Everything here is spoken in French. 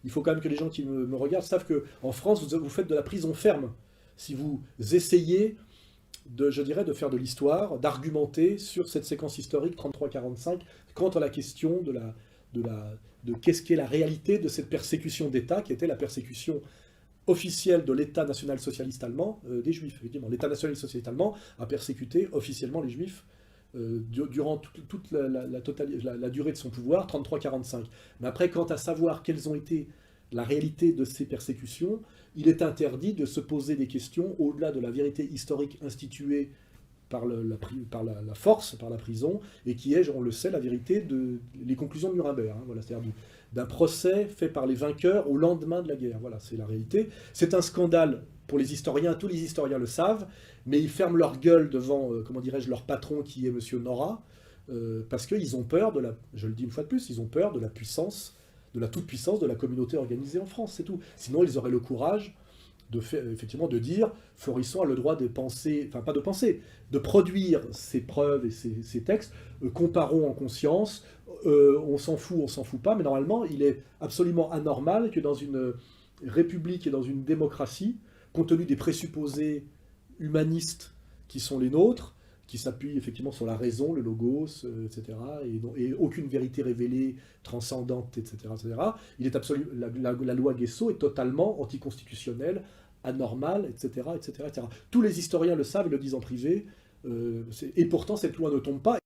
il faut quand même que les gens qui me regardent savent qu'en France, vous faites de la prison ferme. Si vous essayez je dirais, de faire de l'histoire, d'argumenter sur cette séquence historique 33-45 quant à la question de qu'est-ce qu'est la réalité de cette persécution d'État qui était la persécution officielle de l'État national-socialiste allemand des Juifs. Effectivement, l'État national-socialiste allemand a persécuté officiellement les Juifs durant toute la durée de son pouvoir, 33-45. Mais après, quant à savoir quelles ont été la réalité de ces persécutions, il est interdit de se poser des questions au-delà de la vérité historique instituée par la force, par la prison, et qui est, on le sait, la vérité les conclusions de Nuremberg. Hein, voilà, c'est-à-dire d'un procès fait par les vainqueurs au lendemain de la guerre. Voilà, c'est la réalité. C'est un scandale pour les historiens, tous les historiens le savent, mais ils ferment leur gueule devant, comment dirais-je, leur patron qui est M. Nora, parce qu'ils ont peur je le dis une fois de plus, ils ont peur de la puissance, de la toute-puissance de la communauté organisée en France, c'est tout. Sinon, ils auraient le courage effectivement de dire Florisson a le droit de penser, enfin pas de penser, de produire ses preuves et ses textes, comparons en conscience, on s'en fout pas, mais normalement il est absolument anormal que dans une république et dans une démocratie, compte tenu des présupposés humanistes qui sont les nôtres, qui s'appuient effectivement sur la raison, le logos, etc., et aucune vérité révélée, transcendante, etc., il est la loi Guesso est totalement anticonstitutionnelle, anormale, etc., etc., etc. Tous les historiens le savent et le disent en privé, et pourtant cette loi ne tombe pas.